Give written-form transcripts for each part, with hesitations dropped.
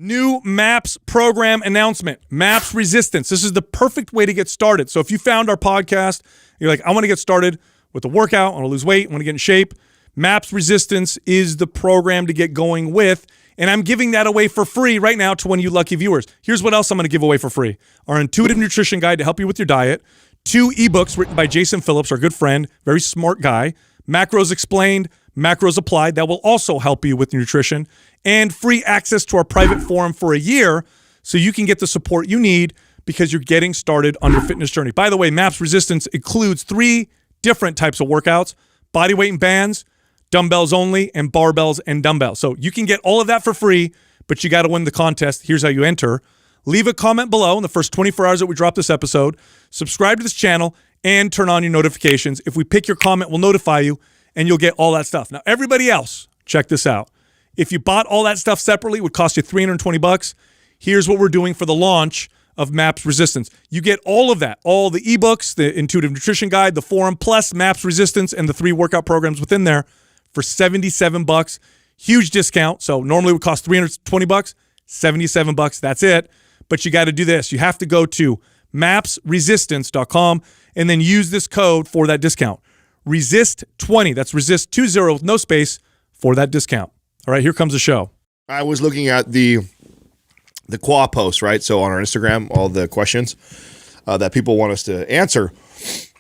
New MAPS program announcement, MAPS Resistance. This is the perfect way to get started. So if you found our podcast, you're like, I want to get started with a workout, I want to lose weight, I want to get in shape. MAPS Resistance is the program to get going with, and I'm giving that away for free right now to one of you lucky viewers. Here's what else I'm going to give away for free. Our intuitive nutrition guide to help you with your diet, 2 ebooks written by Jason Phillips, our good friend, very smart guy, Macros Explained, Macros Applied, that will also help you with nutrition, and free access to our private forum for a year so you can get the support you need because you're getting started on your fitness journey. By the way, MAPS Resistance includes 3 different types of workouts, body weight and bands, dumbbells only, and barbells and dumbbells. So you can get all of that for free, but you got to win the contest. Here's how you enter. Leave a comment below in the first 24 hours that we drop this episode. Subscribe to this channel and turn on your notifications. If we pick your comment, we'll notify you, and you'll get all that stuff. Now, everybody else, check this out. If you bought all that stuff separately, it would cost you $320. Here's what we're doing for the launch of MAPS Resistance. You get all of that, all the ebooks, the intuitive nutrition guide, the forum, plus MAPS Resistance and the 3 workout programs within there for $77. Huge discount. So normally it would cost $320, $77. That's it. But you got to do this. You have to go to mapsresistance.com and then use this code for that discount. Resist20. That's resist 20 with no space for that discount. All right, here comes the show. I was looking at the QA post, right? So on our Instagram, all the questions that people want us to answer.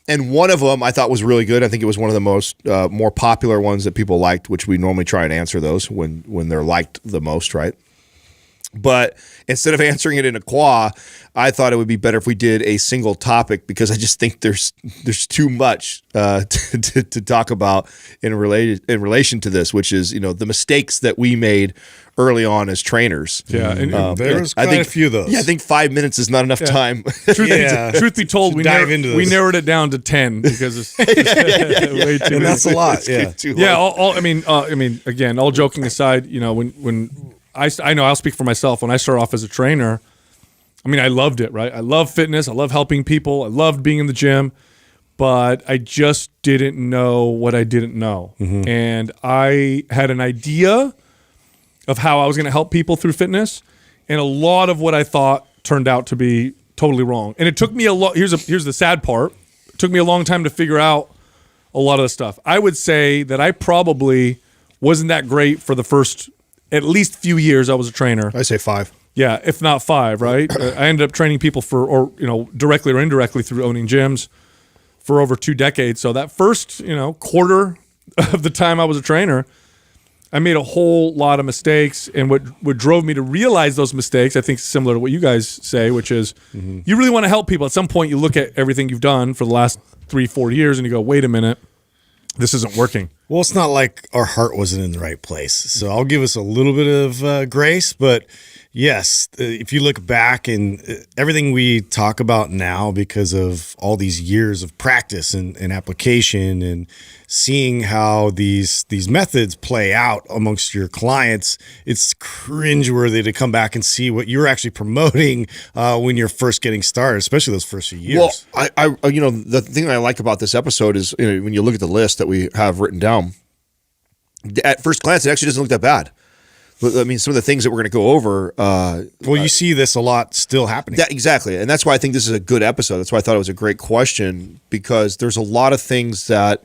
And one of them I thought was really good. I think it was one of the most more popular ones that people liked, which we normally try and answer those when they're liked the most, right? But instead of answering it in a QA, I thought it would be better if we did a single topic because I just think there's too much to talk about in relation to this, which is the mistakes that we made early on as trainers. Yeah, and there's quite a few of those. Yeah, I think 5 minutes is not enough time. Truth be told, we narrowed it down to 10 because it's way too and that's a lot. Yeah, yeah. Again, all joking aside, when I know I'll speak for myself. When I started off as a trainer, I loved it, right? I love fitness. I love helping people. I loved being in the gym, but I just didn't know what I didn't know. Mm-hmm. And I had an idea of how I was going to help people through fitness, and a lot of what I thought turned out to be totally wrong. And it took me a lot. Here's the sad part. It took me a long time to figure out a lot of the stuff. I would say that I probably wasn't that great for the first at least few years I was a trainer. I say 5. Yeah, if not 5, right? I ended up training people directly or indirectly through owning gyms for over 2 decades. So that first, quarter of the time I was a trainer, I made a whole lot of mistakes. And what drove me to realize those mistakes, I think is similar to what you guys say, which is you really want to help people. At some point, you look at everything you've done for the last 3-4 years and you go, wait a minute, this isn't working. Well, it's not like our heart wasn't in the right place. So I'll give us a little bit of grace. But yes, if you look back and everything we talk about now because of all these years of practice and application and seeing how these methods play out amongst your clients, it's cringeworthy to come back and see what you're actually promoting when you're first getting started, especially those first few years. Well, I the thing that I like about this episode is when you look at the list that we have written down, at first glance, it actually doesn't look that bad. But some of the things that we're going to go over. You see this a lot still happening. Exactly. And that's why I think this is a good episode. That's why I thought it was a great question, because there's a lot of things that,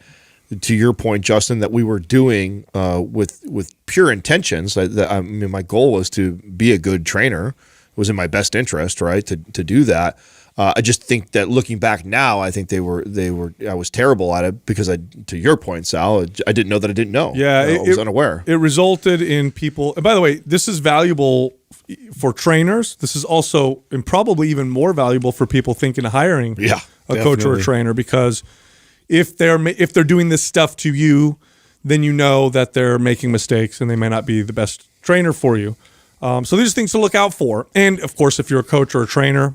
to your point, Justin, that we were doing with pure intentions. My goal was to be a good trainer. It was in my best interest, right, to do that. I just think that looking back now, I think I was terrible at it because to your point, Sal, I didn't know that I didn't know. Yeah, I was unaware. It resulted in people, and by the way, this is valuable for trainers. This is also, and probably even more valuable for people thinking of hiring a coach or a trainer, because if they're doing this stuff to you, then you know that they're making mistakes and they may not be the best trainer for you. So these are things to look out for. And, of course, if you're a coach or a trainer,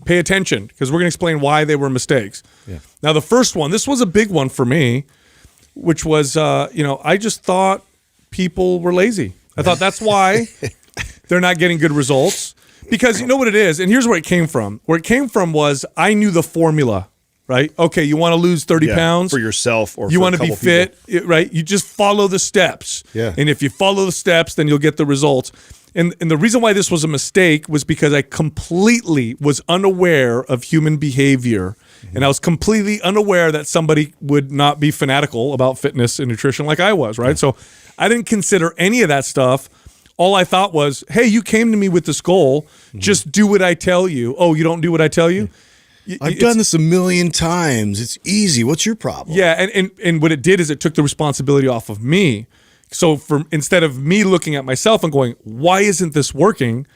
pay attention, because we're going to explain why they were mistakes. Yeah. Now, the first one, this was a big one for me, which was, I just thought people were lazy. I thought that's why they're not getting good results, because you know what it is. And here's where it came from. Where it came from was I knew the formula. Right? Okay, you want to lose 30 pounds? For yourself or you for want to be fit, right? You just follow the steps. Yeah. And if you follow the steps, then you'll get the results. And the reason why this was a mistake was because I completely was unaware of human behavior. And I was completely unaware that somebody would not be fanatical about fitness and nutrition like I was, right? So I didn't consider any of that stuff. All I thought was, hey, you came to me with this goal. Just do what I tell you. Oh, you don't do what I tell you? I've done this a million times. It's easy. What's your problem? Yeah, and what it did is it took the responsibility off of me. So instead of me looking at myself and going, why isn't this working?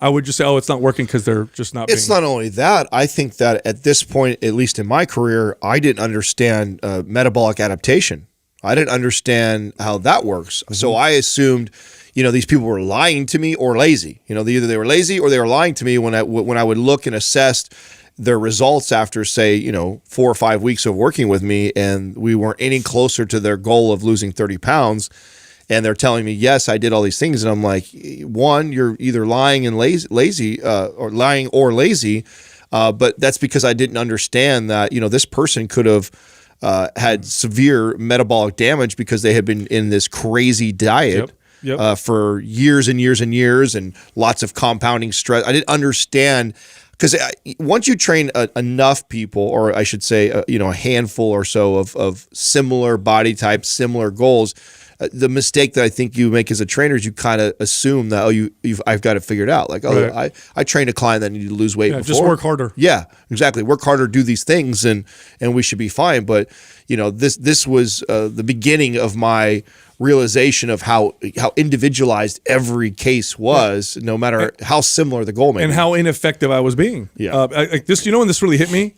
I would just say, oh, it's not working because they're just not. It's not only that. I think that at this point, at least in my career, I didn't understand metabolic adaptation. I didn't understand how that works. So I assumed, these people were lying to me or lazy. Either they were lazy or they were lying to me when I would look and assess their results after, say, 4 or 5 weeks of working with me, and we weren't any closer to their goal of losing 30 pounds. And they're telling me, yes, I did all these things. And I'm like, one, you're either lying and lazy, or lying or lazy. But that's because I didn't understand that, this person could have had severe metabolic damage because they had been in this crazy diet for years and years and years, and lots of compounding stress. I didn't understand, because once you train enough people, or I should say, a handful or so of similar body types, similar goals, the mistake that I think you make as a trainer is you kind of assume that, I've got it figured out. Like, right. I trained a client that needed to lose weight before. Just work harder. Yeah, exactly. Work harder, do these things, and we should be fine. But this was the beginning of my realization of how individualized every case was, no matter how similar the goal may be. And how ineffective I was being. Yeah. Like this, when this really hit me?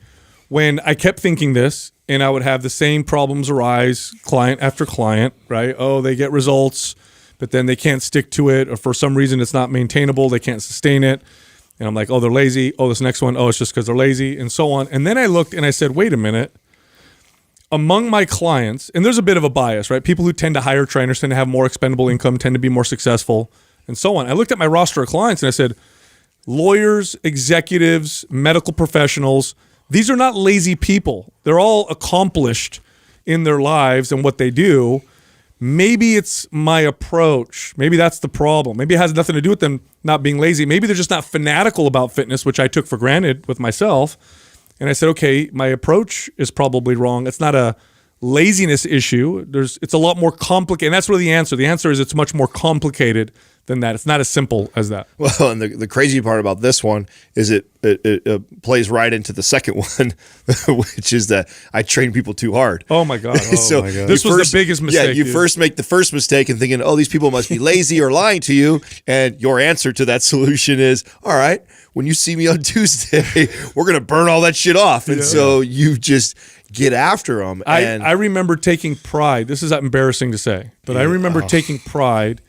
When I kept thinking this, and I would have the same problems arise client after client, right? Oh, they get results, but then they can't stick to it, or for some reason it's not maintainable, they can't sustain it. And I'm like, oh, they're lazy. Oh, this next one, oh, it's just because they're lazy, and so on. And then I looked and I said, wait a minute. Among my clients, and there's a bit of a bias, right? People who tend to hire trainers tend to have more expendable income, tend to be more successful, and so on. I looked at my roster of clients and I said, lawyers, executives, medical professionals, these are not lazy people. They're all accomplished in their lives and what they do. Maybe it's my approach. Maybe that's the problem. Maybe it has nothing to do with them not being lazy. Maybe they're just not fanatical about fitness, which I took for granted with myself. And I said, okay, my approach is probably wrong. It's not a laziness issue. It's a lot more complicated. And that's really the answer. The answer is it's much more complicated than that. It's not as simple as that. Well, and the crazy part about this one is it plays right into the second one, which is that I train people too hard. Oh my God. So my God. This was the biggest mistake. Yeah, you first make the first mistake and thinking, oh, these people must be lazy or lying to you. And your answer to that solution is, all right, when you see me on Tuesday, we're going to burn all that shit off. And so you just get after them. I remember taking pride. This is embarrassing to say, but I remember taking pride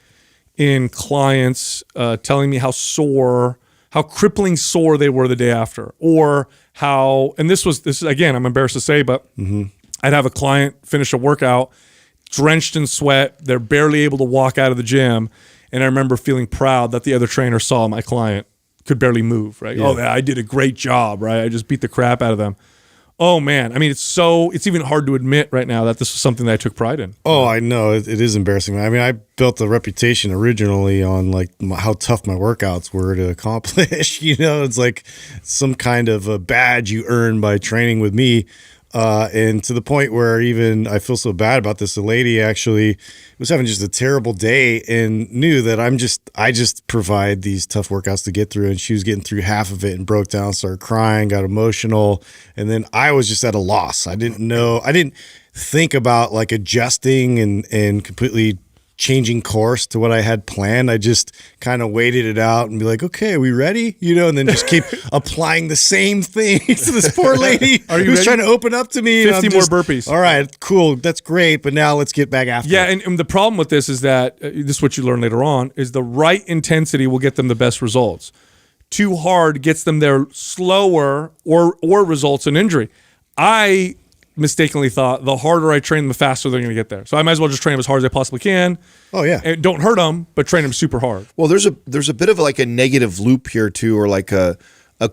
in clients telling me how crippling sore they were the day after, or how, and this is again, I'm embarrassed to say, but I'd have a client finish a workout drenched in sweat. They're barely able to walk out of the gym. And I remember feeling proud that the other trainer saw my client could barely move, right? Yeah. Oh, I did a great job, right? I just beat the crap out of them. Oh man, I mean, it's even hard to admit right now that this was something that I took pride in. Oh, I know it is embarrassing. I mean, I built a reputation originally on like how tough my workouts were to accomplish. It's like some kind of a badge you earn by training with me. And to the point where even I feel so bad about this, the lady actually was having just a terrible day and knew that I just provide these tough workouts to get through. And she was getting through half of it and broke down, started crying, got emotional. And then I was just at a loss. I didn't think about like adjusting and completely changing course to what I had planned. I just kind of waited it out and be like, okay, are we ready? And then just keep applying the same thing to this poor lady who's trying to open up to me. 50 more burpees. All right, cool. That's great. But now let's get back after it. And the problem with this is that, this is what you learn later on, is the right intensity will get them the best results. Too hard gets them there slower or results in injury. I mistakenly thought the harder I train them, the faster they're going to get there. So I might as well just train them as hard as I possibly can. Oh yeah, and don't hurt them, but train them super hard. Well, there's a bit of like a negative loop here too, or like a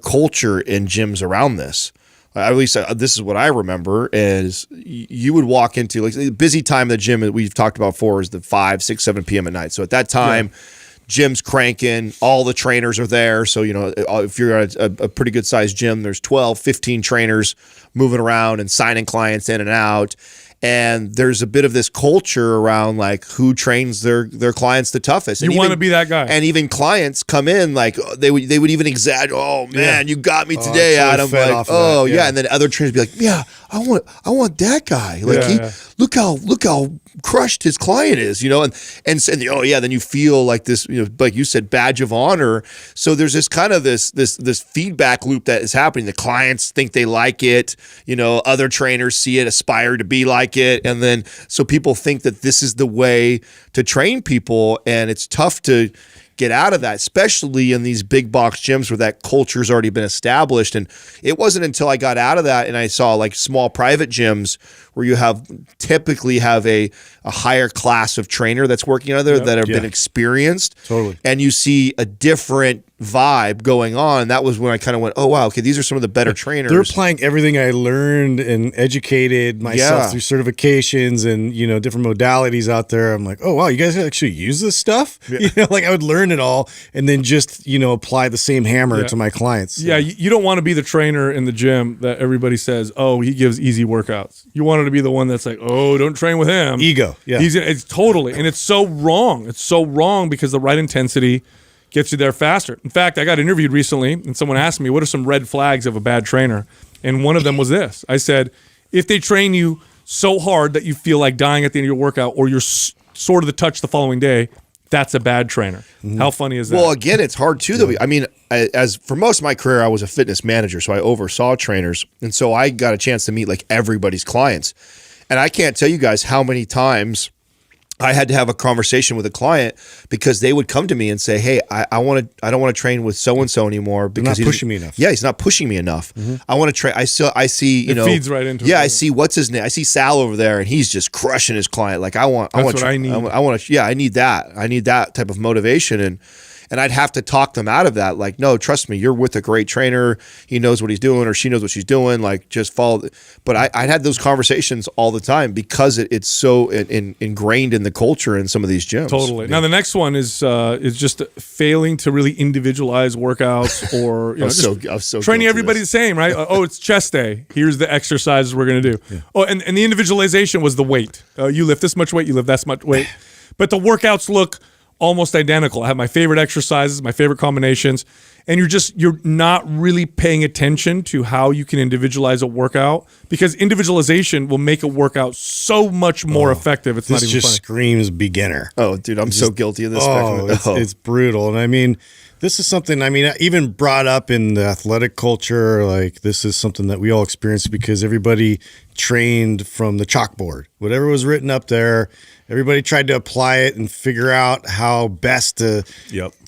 culture in gyms around this. At least this is what I remember. Is you would walk into like the busy time of the gym that we've talked about before is the 5, 6, 7 p.m. at night. So at that time, gym's cranking, all the trainers are there. So, if you're at a pretty good sized gym, there's 12, 15 trainers moving around and signing clients in and out. And there's a bit of this culture around like who trains their clients the toughest. And you want to be that guy. And even clients come in like they would even exaggerate. Oh man, you got me today, Adam. Like, oh yeah. And then other trainers be like, yeah, I want that guy. Like look how crushed his client is, and oh yeah, then you feel like this, like you said, badge of honor. So there's this kind of this feedback loop that is happening. The clients think they like it, other trainers see it, aspire to be like it, and then so people think that this is the way to train people, and it's tough to get out of that, especially in these big box gyms where that culture's already been established. And it wasn't until I got out of that and I saw like small private gyms where you typically have a higher class of trainer that's working out there that have been experienced. Totally. And you see a different vibe going on. That was when I kind of went, oh wow, okay, these are some of the better trainers. They're applying everything I learned and educated myself through certifications and different modalities out there. I'm like, oh wow, you guys actually use this stuff? Like I would learn it all and then just apply the same hammer to my clients. Yeah, you don't want to be the trainer in the gym that everybody says, oh, he gives easy workouts. You want to be the one that's like, oh, don't train with him. Ego. Yeah. It's totally, and it's so wrong. It's so wrong because the right intensity gets you there faster. In fact, I got interviewed recently and someone asked me, what are some red flags of a bad trainer? And one of them was this. I said, if they train you so hard that you feel like dying at the end of your workout or you're sort of the touch the following day, that's a bad trainer. How funny is that? Well, again, it's hard too, though. I mean, as for most of my career, I was a fitness manager, so I oversaw trainers. And so I got a chance to meet like everybody's clients. And I can't tell you guys how many times I had to have a conversation with a client because they would come to me and say, "Hey, I don't want to train with so and so anymore because he's not pushing me enough." Yeah, he's not pushing me enough. I want to train. I see. It feeds right into it. Yeah, I see. What's his name? I see Sal over there, and he's just crushing his client. Like I want what I need. I want to. Yeah, I need that. I need that type of motivation and I'd have to talk them out of that. Like, no, trust me, you're with a great trainer. He knows what he's doing or she knows what she's doing. Like, just follow. But I'd had those conversations all the time because it's so ingrained in the culture in some of these gyms. Totally. Now, the next one is just failing to really individualize workouts or I was so training everybody the same, right? Oh, it's chest day. Here's the exercises we're going to do. Yeah. Oh, and the individualization was the weight. You lift this much weight, you lift that much weight. But the workouts look almost identical. I have my favorite exercises, my favorite combinations, and you're not really paying attention to how you can individualize a workout because individualization will make a workout so much more effective. It's not even just funny. Screams beginner. Oh, dude, I'm so guilty of this. It's brutal. And I mean, this is something, even brought up in the athletic culture, like this is something that we all experience because everybody trained from the chalkboard. Whatever was written up there, everybody tried to apply it and figure out how best to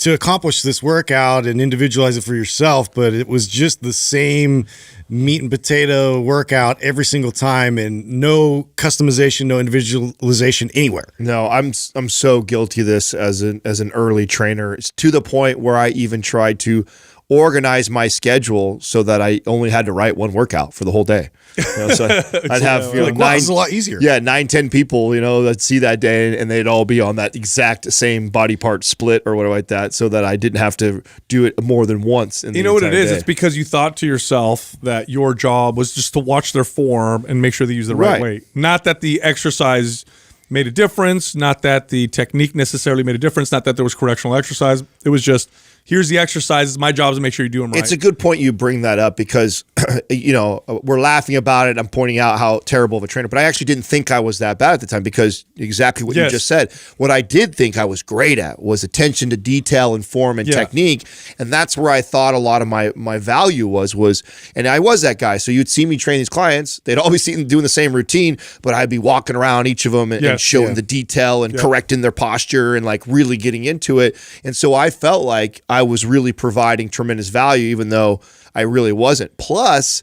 accomplish this workout and individualize it for yourself. But it was just the same meat and potato workout every single time and no customization, no individualization anywhere. No, I'm so guilty of this as an early trainer. It's to the point where I even tried to organize my schedule so that I only had to write one workout for the whole day. So I'd have it's a lot easier. Yeah, 9-10 people, that see that day, and they'd all be on that exact same body part split or whatever like that, so that I didn't have to do it more than once. You know what it is? Day. It's because you thought to yourself that your job was just to watch their form and make sure they use the right weight. Not that the exercise made a difference, not that the technique necessarily made a difference, not that there was correctional exercise. It was just, here's the exercises. My job is to make sure you do them right. It's a good point you bring that up because, we're laughing about it. I'm pointing out how terrible of a trainer, but I actually didn't think I was that bad at the time because exactly what you just said. What I did think I was great at was attention to detail and form and technique. And that's where I thought a lot of my value was, and I was that guy. So you'd see me train these clients. They'd always see them doing the same routine, but I'd be walking around each of them and showing the detail and correcting their posture and like really getting into it. And so I felt like I was really providing tremendous value, even though I really wasn't. Plus,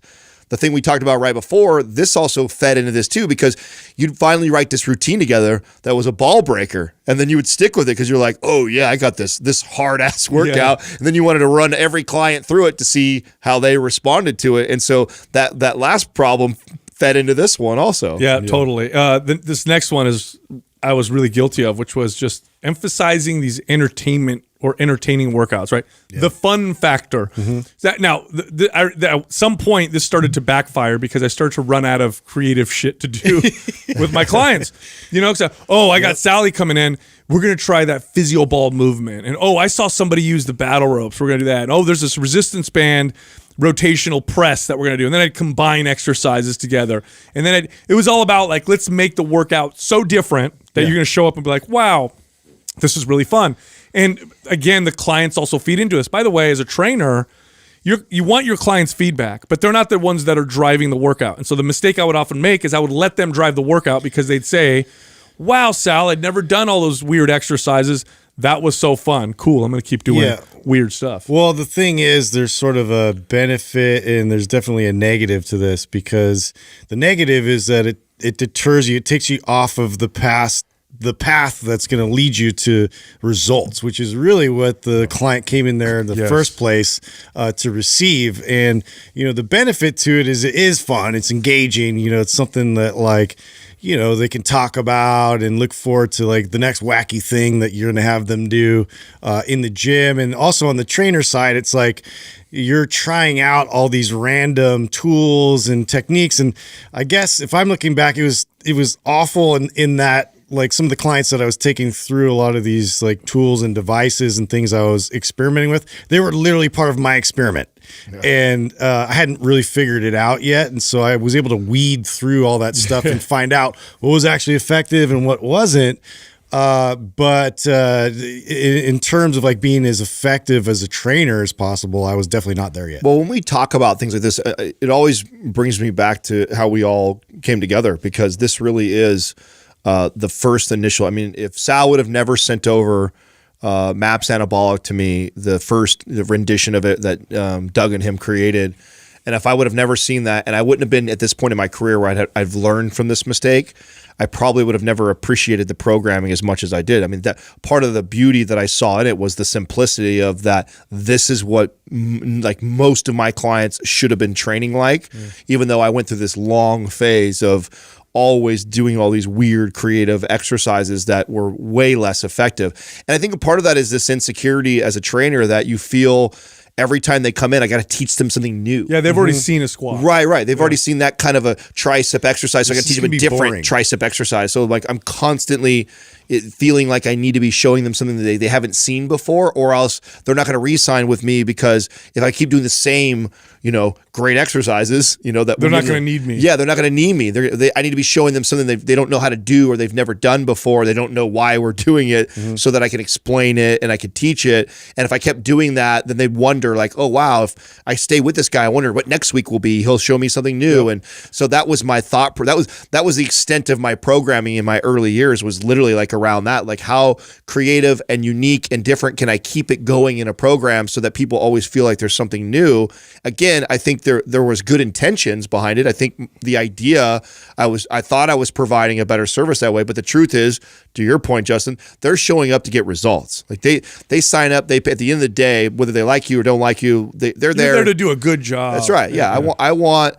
the thing we talked about right before, this also fed into this too, because you'd finally write this routine together that was a ball breaker, and then you would stick with it because you're like, oh yeah, I got this hard ass workout, and then you wanted to run every client through it to see how they responded to it, and so that last problem fed into this one also. Yeah, totally. This next one is I was really guilty of, which was just emphasizing these entertainment or entertaining workouts, right? The fun factor. That now, at some point, this started to backfire because I started to run out of creative shit to do with my clients. You know, so, I got Sally coming in. We're going to try that physio ball movement. And, I saw somebody use the battle ropes. We're going to do that. And, there's this resistance band rotational press that we're going to do. And then I'd combine exercises together. And then it was all about, like, let's make the workout so different that you're going to show up and be like, wow, this is really fun. And again, the clients also feed into us. By the way, as a trainer, you want your clients' feedback, but they're not the ones that are driving the workout. And so the mistake I would often make is I would let them drive the workout because they'd say, wow, Sal, I'd never done all those weird exercises. That was so fun. Cool. I'm going to keep doing weird stuff. Well, the thing is, there's sort of a benefit and there's definitely a negative to this, because the negative is that it deters you. It takes you off of the path that's going to lead you to results, which is really what the client came in there in the first place to receive. And, the benefit to it is fun. It's engaging. It's something that, like, they can talk about and look forward to, like, the next wacky thing that you're going to have them do in the gym. And also on the trainer side, it's like you're trying out all these random tools and techniques. And I guess if I'm looking back, it was awful in that, like, some of the clients that I was taking through a lot of these, like, tools and devices and things I was experimenting with, they were literally part of my experiment. Yeah. And I hadn't really figured it out yet. And so I was able to weed through all that stuff and find out what was actually effective and what wasn't. But in terms of, like, being as effective as a trainer as possible, I was definitely not there yet. Well, when we talk about things like this, it always brings me back to how we all came together, because this really is the first initial. I mean, if Sal would have never sent over MAPS Anabolic to me, the rendition of it that Doug and him created, and if I would have never seen that, and I wouldn't have been at this point in my career where I've learned from this mistake, I probably would have never appreciated the programming as much as I did. I mean, that part of the beauty that I saw in it was the simplicity of that. This is what like most of my clients should have been training like, even though I went through this long phase of always doing all these weird creative exercises that were way less effective. And I think a part of that is this insecurity as a trainer that you feel every time they come in, I got to teach them something new. Yeah, they've already seen a squat. Right. They've already seen that kind of a tricep exercise. So I got to teach them a different boring tricep exercise. So, like, I'm constantly feeling like I need to be showing them something that they haven't seen before, or else they're not going to re-sign with me, because if I keep doing the same, great exercises, that they're not going to need me. Yeah, they're not going to need me. I need to be showing them something they don't know how to do, or they've never done before. They don't know why we're doing it, so that I can explain it and I can teach it. And if I kept doing that, then they'd wonder, like, oh wow, if I stay with this guy, I wonder what next week will be. He'll show me something new. And so that was my thought. That was the extent of my programming in my early years, was literally like around that, like, how creative and unique and different can I keep it going in a program so that people always feel like there's something new. Again, I think there was good intentions behind it. I think the idea, I thought I was providing a better service that way, but the truth is, to your point, Justin, they're showing up to get results. Like, they sign up, at the end of the day, whether they like you or don't like you, they're there. You're there to do a good job. That's right. Yeah. I want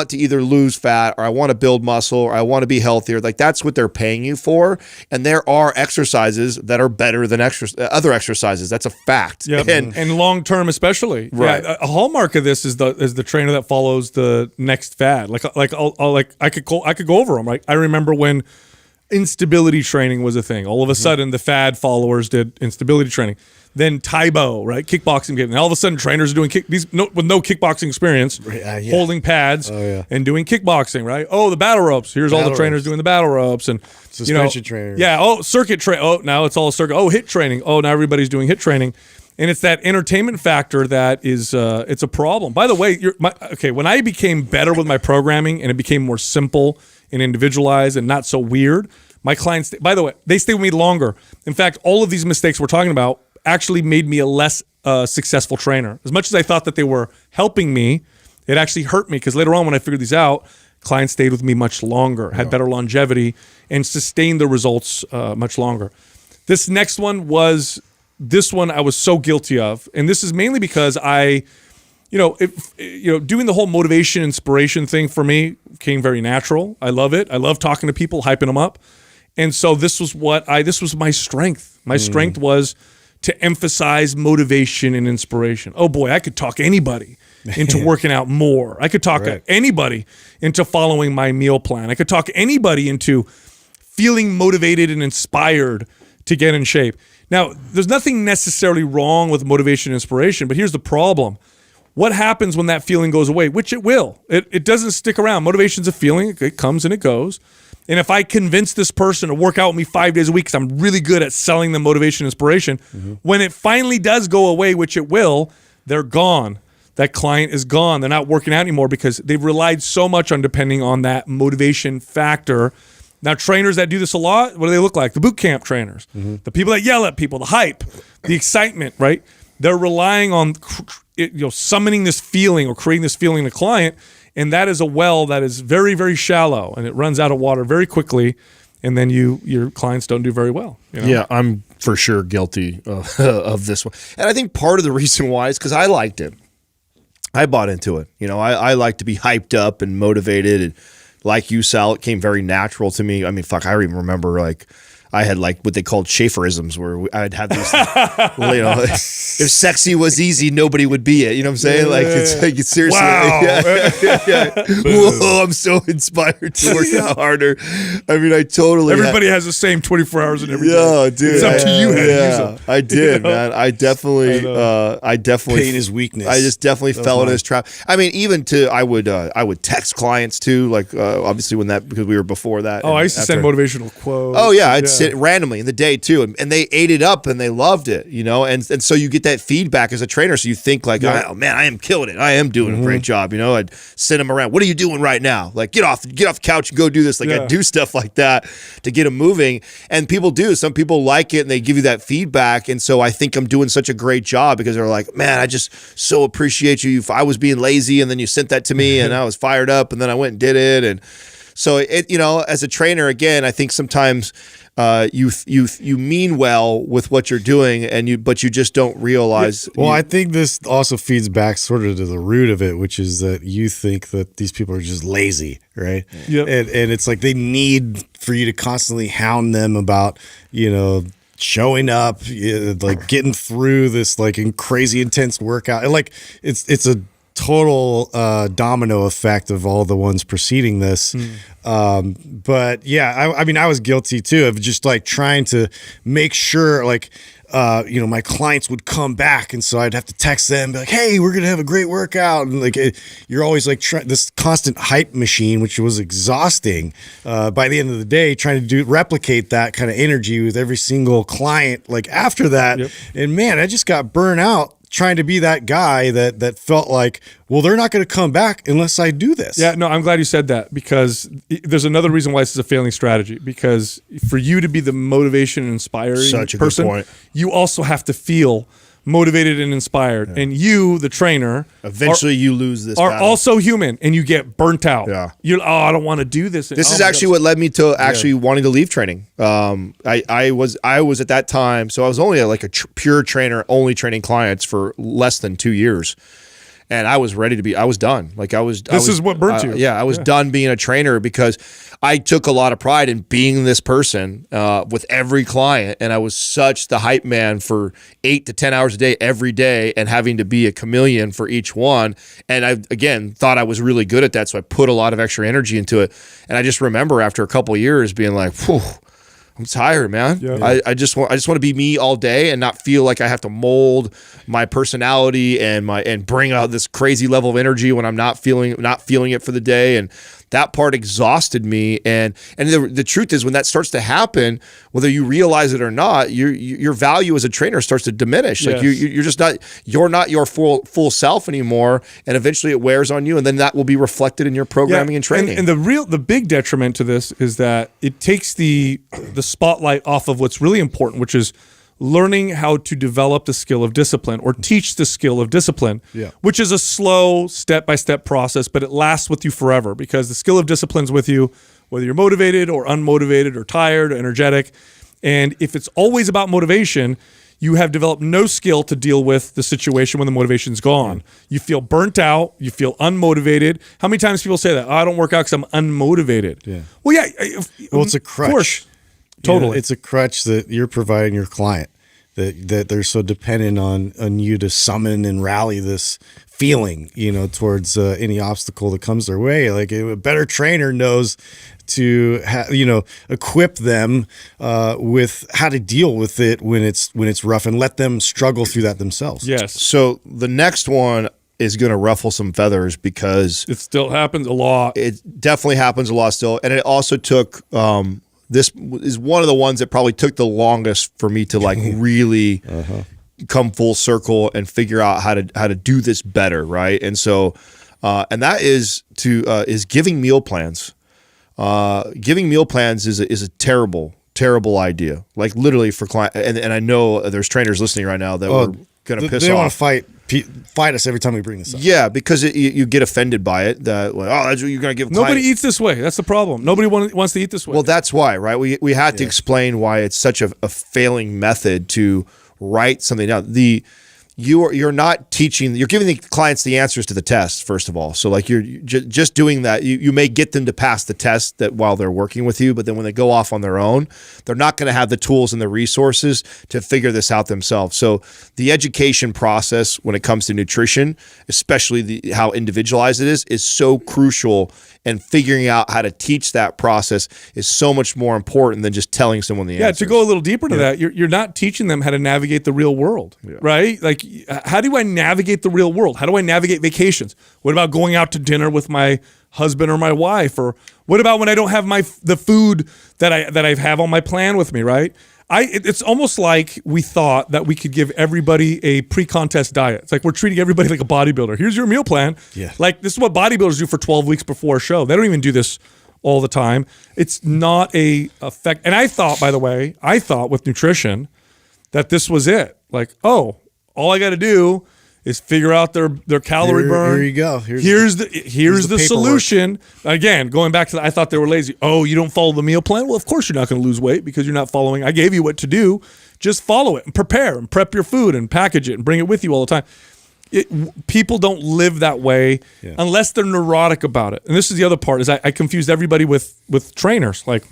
to either lose fat, or I want to build muscle, or I want to be healthier. Like, that's what they're paying you for. And there are exercises that are better than other exercises. That's a fact. Yep. And long term, especially. Right. Yeah, a hallmark of this is the trainer that follows the next fad. I could go over them. Right. I remember when instability training was a thing. All of a sudden, the fad followers did instability training. Then Taibo, right? Kickboxing. And all of a sudden, trainers are doing with no kickboxing experience, holding pads and doing kickboxing, right? Oh, the battle ropes. Here's all the trainers doing the battle ropes. And suspension trainers. Yeah. Oh, circuit training. Oh, now it's all circuit. Oh, HIIT training. Oh, now everybody's doing HIIT training. And it's that entertainment factor that is it's a problem. By the way, when I became better with my programming and it became more simple and individualized and not so weird, my clients, by the way, they stay with me longer. In fact, all of these mistakes we're talking about actually made me a less successful trainer. As much as I thought that they were helping me, it actually hurt me, because later on when I figured these out, clients stayed with me much longer, had better longevity, and sustained the results much longer. This next one was... This one I was so guilty of, and this is mainly because doing the whole motivation, inspiration thing for me came very natural. I love it. I love talking to people, hyping them up. And so this was my strength. My strength was to emphasize motivation and inspiration. Oh boy, I could talk anybody into working out more. I could talk anybody into following my meal plan. I could talk anybody into feeling motivated and inspired to get in shape. Now, there's nothing necessarily wrong with motivation and inspiration, but here's the problem. What happens when that feeling goes away? Which it will. It doesn't stick around. Motivation's a feeling. It comes and it goes. And if I convince this person to work out with me 5 days a week because I'm really good at selling them motivation and inspiration, when it finally does go away, which it will, they're gone. That client is gone. They're not working out anymore because they've relied so much on depending on that motivation factor. Now, trainers that do this a lot, what do they look like? The boot camp trainers, the people that yell at people, the hype, the excitement, right? They're relying on summoning this feeling or creating this feeling in the client, and that is a well that is very, very shallow, and it runs out of water very quickly, and then your clients don't do very well. Yeah, I'm for sure guilty of this one. And I think part of the reason why is because I liked it. I bought into it. I like to be hyped up and motivated, and like you, Sal, it came very natural to me. I mean, I even remember I had what they called Schaeferisms, where I'd have these, if sexy was easy, nobody would be it. You know what I'm saying? It's seriously. Wow. Whoa, I'm so inspired to work out harder. I mean, I totally. Everybody has the same 24 hours in every day. Yeah, dude. It's up to you how to use them. I did, man. I definitely. Pain is weakness. I just definitely fell into this trap. I mean, I would text clients too, obviously because we were before that. Oh, I used to send motivational quotes. Oh yeah, I'd sit randomly in the day too, and they ate it up and they loved it, and so you get that feedback as a trainer, so you think oh man, I am killing it, I am doing a great job. I'd send them around. What are you doing right now? Get off the couch and go do this. I do stuff like that to get them moving, and people do. Some people like it and they give you that feedback, and so I think I'm doing such a great job because they're like, man, I just so appreciate you. If I was being lazy and then you sent that to me and I was fired up and then I went and did it, and so as a trainer, again, I think sometimes you mean well with what you're doing, but you just don't realize. Well, I think this also feeds back sort of to the root of it, which is that you think that these people are just lazy, right? Yep. And it's like they need for you to constantly hound them about, showing up, getting through this crazy intense workout. And it's a total domino effect of all the ones preceding this. But yeah, I mean, I was guilty too of just trying to make sure my clients would come back. And so I'd have to text them, be like, hey, we're going to have a great workout. And you're always this constant hype machine, which was exhausting. By the end of the day, trying to replicate that kind of energy with every single client, after that. Yep. And man, I just got burnt out trying to be that guy that felt like, well, they're not going to come back unless I do this. Yeah, no, I'm glad you said that, because there's another reason why this is a failing strategy. Because for you to be the motivation and inspiring person, you also have to feel motivated and inspired. Yeah. And you, the trainer, eventually you lose this are battle. Also human, and you get burnt out. Yeah. I don't want to do this. This is actually what led me to actually wanting to leave training. I was at that time, so I was only a pure trainer, only training clients for less than 2 years. And I was ready to be, I was done. This is what burnt you. Yeah, I was done being a trainer because I took a lot of pride in being this person with every client. And I was such the hype man for 8 to 10 hours a day, every day, and having to be a chameleon for each one. And I, again, thought I was really good at that. So I put a lot of extra energy into it. And I just remember after a couple of years being like, whew, I'm tired, man. Yeah. I just want to be me all day and not feel like I have to mold my personality and bring out this crazy level of energy when I'm not feeling it for the day. And that part exhausted me. And the truth is, when that starts to happen, whether you realize it or not, your value as a trainer starts to diminish. Yes. You're not your full self anymore, and eventually it wears on you, and then that will be reflected in your programming and training. And the big detriment to this is that it takes the spotlight off of what's really important, which is learning how to develop the skill of discipline or teach the skill of discipline, which is a slow step-by-step process, but it lasts with you forever, because the skill of discipline's with you whether you're motivated or unmotivated or tired or energetic. And if it's always about motivation, you have developed no skill to deal with the situation when the motivation's gone. You feel burnt out. You feel unmotivated. How many times people say that? I don't work out because I'm unmotivated. Yeah. Well, yeah. Well, it's a crutch. Of course. Totally. It's a crutch that you're providing your client, that they're so dependent on you to summon and rally this feeling, towards any obstacle that comes their way. Like a better trainer knows to equip them with how to deal with it when it's rough, and let them struggle through that themselves. Yes. So the next one is going to ruffle some feathers because It still happens a lot. it definitely happens a lot still, and it also took. This is one of the ones that probably took the longest for me to like really come full circle and figure out how to do this better, right? And so, and that is giving meal plans. Giving meal plans is a terrible idea. Like literally for client, and I know there's trainers listening right now that were going to piss off. They want to fight us every time we bring this up. Yeah, because you get offended by it. That like, that's what you're going to give. Nobody client. eats this way. That's the problem. Nobody wants to eat this way. Well, that's why, right? We had to explain why it's such a failing method to write something down. You're not teaching. You're giving the clients the answers to the test first of all. So like you're just doing that. You may get them to pass the test that while they're working with you, but then when they go off on their own, they're not going to have the tools and the resources to figure this out themselves. So the education process when it comes to nutrition, especially how individualized it is so crucial. And figuring out how to teach that process is so much more important than just telling someone the answers. To go a little deeper to that, you're not teaching them how to navigate the real world, right? Like, how do I navigate the real world? How do I navigate vacations? What about going out to dinner with my husband or my wife? Or what about when I don't have the food that I have on my plan with me, right? It's almost like we thought that we could give everybody a pre-contest diet. It's like we're treating everybody like a bodybuilder. Here's your meal plan. Yeah. Like this is what bodybuilders do for 12 weeks before a show. They don't even do this all the time. It's not a effect. And I thought, by the way, with nutrition that this was it. Like, all I got to do is figure out their calorie burn. Here you go. Here's the solution. Again, going back to I thought they were lazy. Oh, you don't follow the meal plan? Well, of course you're not going to lose weight because you're not following. I gave you what to do. Just follow it and prepare and prep your food and package it and bring it with you all the time. People don't live that way unless they're neurotic about it. And this is the other part is I confused everybody with trainers. Like,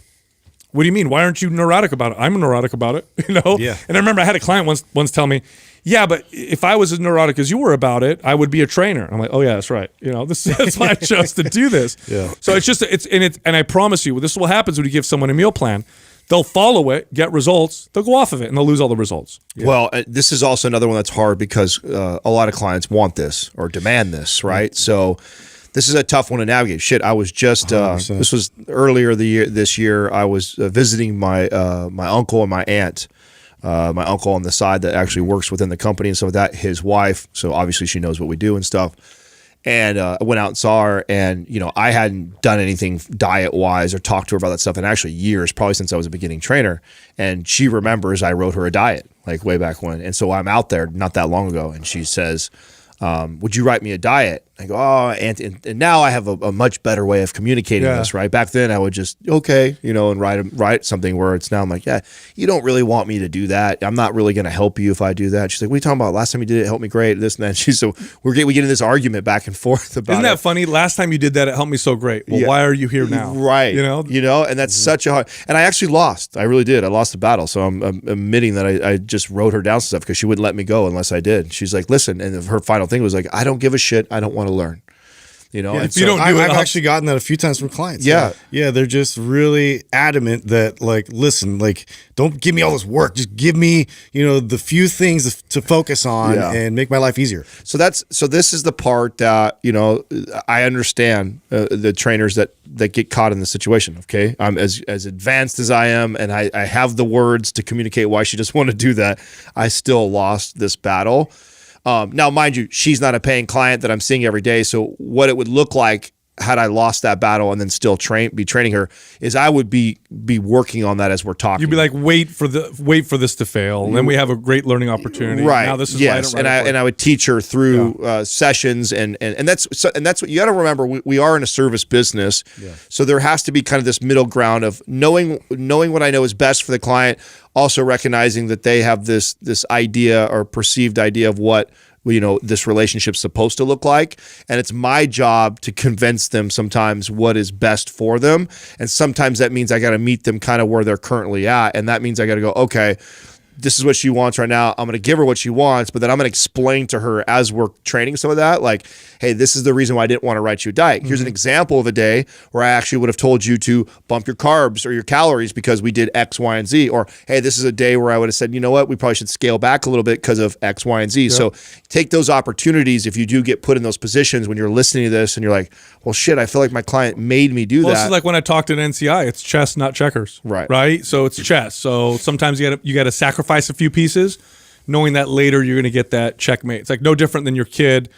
what do you mean? Why aren't you neurotic about it? I'm neurotic about it, Yeah. And I remember I had a client once tell me, yeah, but if I was as neurotic as you were about it, I would be a trainer. I'm like, oh yeah, that's right. That's why I chose to do this. Yeah. So it's just and I promise you, this is what happens when you give someone a meal plan. They'll follow it, get results, they'll go off of it, and they'll lose all the results. Yeah. Well, this is also another one that's hard because a lot of clients want this or demand this, right? Mm-hmm. So this is a tough one to navigate. Shit, I was just this was earlier this year. I was visiting my uncle and my aunt. My uncle on the side that actually works within the company and stuff like that, his wife. So obviously she knows what we do and stuff. And I went out and saw her, and I hadn't done anything diet wise or talked to her about that stuff in actually years, probably since I was a beginning trainer. And she remembers I wrote her a diet like way back when. And so I'm out there not that long ago, and she says, would you write me a diet? I go, and now I have a much better way of communicating this, right? Back then I would just, and write something where it's now I'm like, yeah, you don't really want me to do that. I'm not really going to help you if I do that. She's like, what are you talking about? Last time you did it, helped me great, this and that. So we get in this argument back and forth about it. Isn't that funny? Last time you did that, it helped me so great. Well, why are you here now? Right. And that's such a hard, and I actually lost. I really did. I lost the battle. So I'm admitting that I just wrote her down stuff because she wouldn't let me go unless I did. She's like, listen, and her final thing was like, I don't give a shit. I don't want to learn. If you don't do I've actually gotten that a few times from clients. Yeah. Yeah. They're just really adamant that like, listen, like, don't give me all this work. Just give me, the few things to focus on and make my life easier. So this is the part that, I understand the trainers that get caught in the situation. Okay. I'm as advanced as I am, and I have the words to communicate why she just want to do that. I still lost this battle. Now, mind you, she's not a paying client that I'm seeing every day. So what it would look like had I lost that battle and then still be training her is I would be working on that as we're talking. You'd be like, wait for this to fail, and then we have a great learning opportunity. Right. Now this is and I would teach her through sessions, and that's what you got to remember. We are in a service business, so there has to be kind of this middle ground of knowing what I know is best for the client. also recognizing that they have this idea or perceived idea of what this relationship's supposed to look like. And it's my job to convince them sometimes what is best for them. And sometimes that means I got to meet them kind of where they're currently at. And that means I got to go, okay, this is what she wants right now. I'm going to give her what she wants, but then I'm going to explain to her as we're training some of that, like, hey, this is the reason why I didn't want to write you a diet. Here's an example of a day where I actually would have told you to bump your carbs or your calories because we did X, Y, and Z. Or, hey, this is a day where I would have said, you know what, we probably should scale back a little bit because of X, Y, and Z. Yep. So take those opportunities if you do get put in those positions when you're listening to this and you're like, well, shit, I feel like my client made me do that. This is like when I talked at NCI, it's chess, not checkers. Right? So it's chess. So sometimes you got to sacrifice a few pieces, knowing that later you're going to get that checkmate. It's like no different than your kid.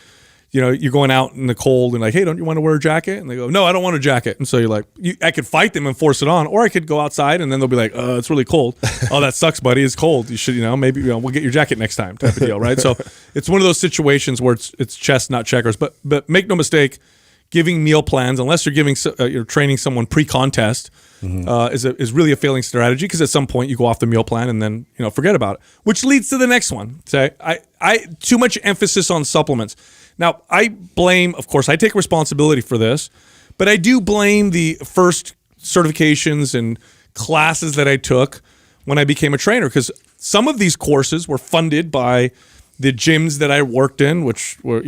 You're going out in the cold and like, hey, don't you want to wear a jacket? And they go, no, I don't want a jacket. And so you're like, I could fight them and force it on, or I could go outside and then they'll be like, it's really cold. Oh, that sucks, buddy. It's cold. You should, maybe we'll get your jacket next time, type of deal, right? So it's one of those situations where it's chess, not checkers. But make no mistake, giving meal plans, unless you're training someone pre-contest, is really a failing strategy, because at some point you go off the meal plan and then forget about it. Which leads to the next one. Say I too much emphasis on supplements. Now I blame, of course, I take responsibility for this, but I do blame the first certifications and classes that I took when I became a trainer, because some of these courses were funded by the gyms that I worked in, which were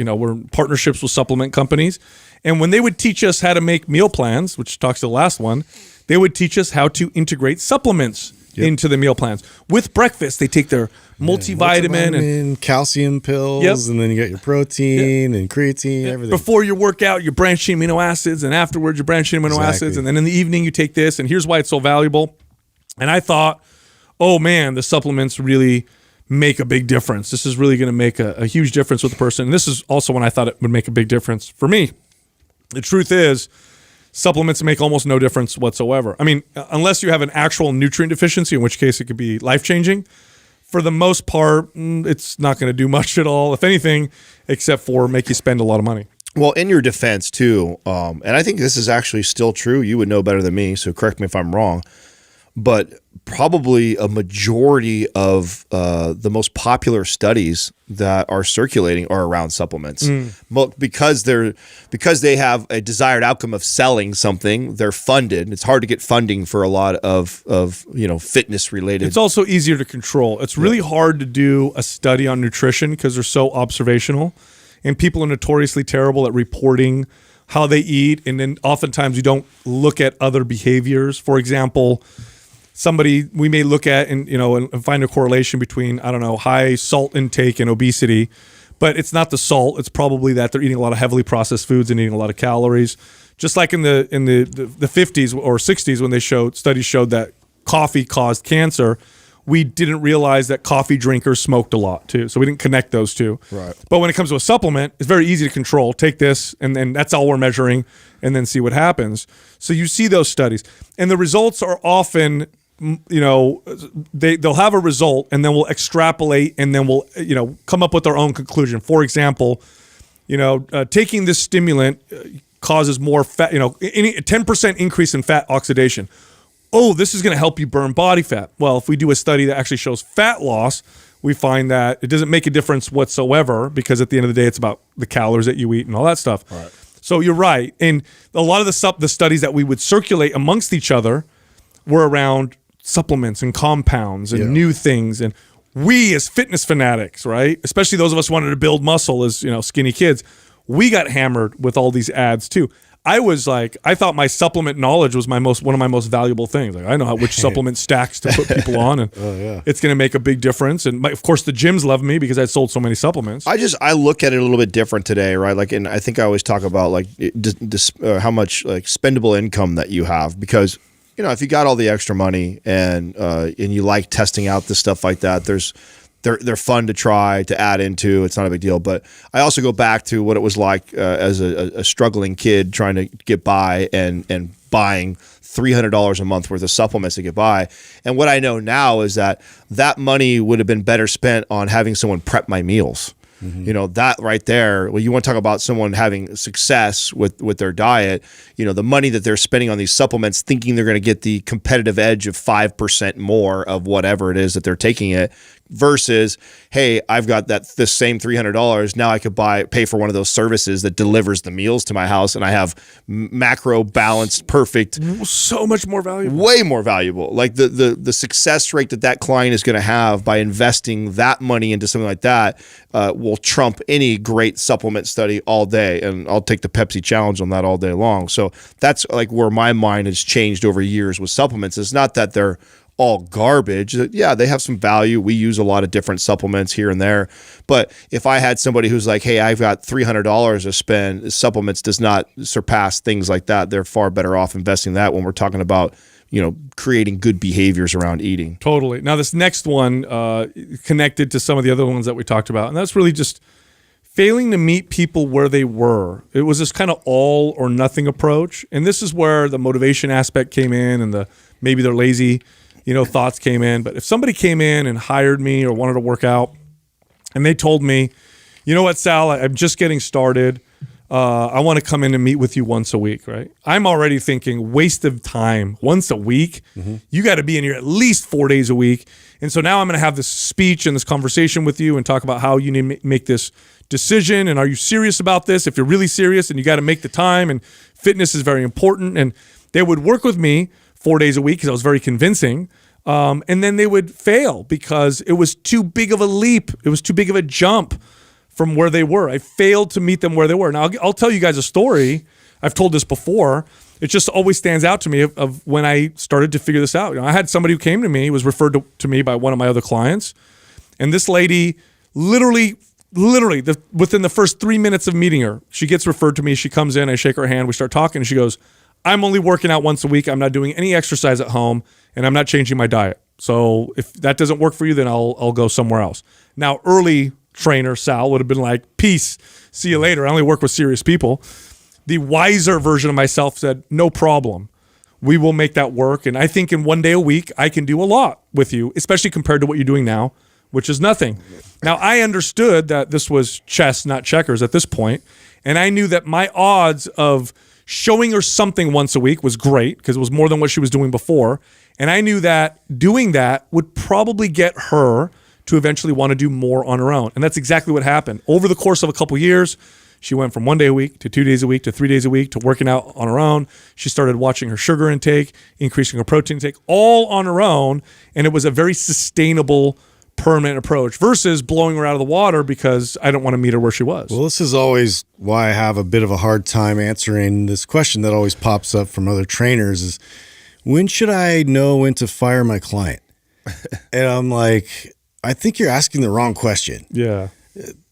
partnerships with supplement companies. And when they would teach us how to make meal plans, which talks to the last one, they would teach us how to integrate supplements into the meal plans. With breakfast, they take their multivitamin and calcium pills, and then you got your protein and creatine, everything. Before your workout, you're branching amino acids, and afterwards, you're branching amino acids, and then in the evening, you take this, and here's why it's so valuable. And I thought, oh man, the supplements really make a big difference. This is really going to make a huge difference with the person. And this is also when I thought it would make a big difference for me. The truth is, supplements make almost no difference whatsoever. I mean, unless you have an actual nutrient deficiency, in which case it could be life-changing. For the most part, it's not going to do much at all, if anything, except for make you spend a lot of money. Well, in your defense, too, and I think this is actually still true. You would know better than me, so correct me if I'm wrong. But probably a majority of the most popular studies that are circulating are around supplements. Because they have a desired outcome of selling something, they're funded. It's hard to get funding for a lot of fitness related. It's also easier to control. It's really hard to do a study on nutrition because they're so observational, and people are notoriously terrible at reporting how they eat, and then oftentimes you don't look at other behaviors. For example, we may look at and find a correlation between, I don't know, high salt intake and obesity, but it's not the salt. It's probably that they're eating a lot of heavily processed foods and eating a lot of calories. Just like in the 50s or 60s when studies showed that coffee caused cancer, we didn't realize that coffee drinkers smoked a lot too. So we didn't connect those two. Right. But when it comes to a supplement, it's very easy to control. Take this, and then that's all we're measuring, and then see what happens. So you see those studies, and the results are often, they'll have a result, and then we'll extrapolate, and then we'll come up with our own conclusion. For example, taking this stimulant causes more fat. A 10% increase in fat oxidation. Oh, this is going to help you burn body fat. Well, if we do a study that actually shows fat loss, we find that it doesn't make a difference whatsoever, because at the end of the day, it's about the calories that you eat and all that stuff. Right. So you're right. And a lot of the studies that we would circulate amongst each other were around supplements and compounds and new things. And we as fitness fanatics, right, especially those of us who wanted to build muscle as skinny kids, we got hammered with all these ads too. I thought my supplement knowledge was one of my most valuable things. Like, I know which supplement stacks to put people on, and it's going to make a big difference. And of course, the gyms love me because I sold so many supplements. I look at it a little bit different today, right? Like, and I think I always talk about how much spendable income that you have, because if you got all the extra money and you like testing out the stuff like that, they're fun to try to add into. It's not a big deal. But I also go back to what it was like as a struggling kid trying to get by and buying $300 a month worth of supplements to get by. And what I know now is that money would have been better spent on having someone prep my meals. You know, that right there, well, you want to talk about someone having success with their diet, you know, the money that they're spending on these supplements, thinking they're going to get the competitive edge of 5% more of whatever it is that they're taking it, versus, hey, I've got this same $300. Now I could pay for one of those services that delivers the meals to my house, and I have macro balanced, perfect, So much more valuable. way more valuable. Like the success rate that client is going to have by investing that money into something like that will trump any great supplement study all day. And I'll take the Pepsi challenge on that all day long. So that's like where my mind has changed over years with supplements. It's not that they're all garbage. Yeah, they have some value. We use a lot of different supplements here and there. But if I had somebody who's like, hey, I've got $300 to spend, supplements does not surpass things like that. They're far better off investing that when we're talking about, you know, creating good behaviors around eating. Totally. Now, this next one connected to some of the other ones that we talked about, and that's really just failing to meet people where they were. It was this kind of all or nothing approach. And this is where the motivation aspect came in, and maybe they're lazy, thoughts came in. But if somebody came in and hired me or wanted to work out and they told me, you know what, Sal, I'm just getting started. I want to come in and meet with you once a week, right? I'm already thinking waste of time once a week. Mm-hmm. You got to be in here at least 4 days a week. And so now I'm going to have this speech and this conversation with you and talk about how you need to make this decision. And are you serious about this? If you're really serious, and you got to make the time, and fitness is very important. And they would work with me 4 days a week because I was very convincing. And then they would fail because it was too big of a leap. It was too big of a jump from where they were. I failed to meet them where they were. Now, I'll tell you guys a story. I've told this before. It just always stands out to me of when I started to figure this out. I had somebody who came to me, was referred to me by one of my other clients. And this lady, literally within the first 3 minutes of meeting her, she gets referred to me. She comes in, I shake her hand, we start talking, and she goes, I'm only working out once a week. I'm not doing any exercise at home, and I'm not changing my diet. So if that doesn't work for you, then I'll go somewhere else. Now, early trainer Sal would have been like, peace, see you later. I only work with serious people. The wiser version of myself said, no problem. We will make that work. And I think in 1 day a week, I can do a lot with you, especially compared to what you're doing now, which is nothing. Now, I understood that this was chess, not checkers at this point. And I knew that my odds of showing her something once a week was great because it was more than what she was doing before. And I knew that doing that would probably get her to eventually want to do more on her own. And that's exactly what happened. Over the course of a couple years, she went from 1 day a week to 2 days a week to 3 days a week to working out on her own. She started watching her sugar intake, increasing her protein intake, all on her own. And it was a very sustainable, permanent approach versus blowing her out of the water because I don't want to meet her where she was. Well, this is always why I have a bit of a hard time answering this question that always pops up from other trainers is, when should I know when to fire my client? And I'm like, I think you're asking the wrong question. Yeah.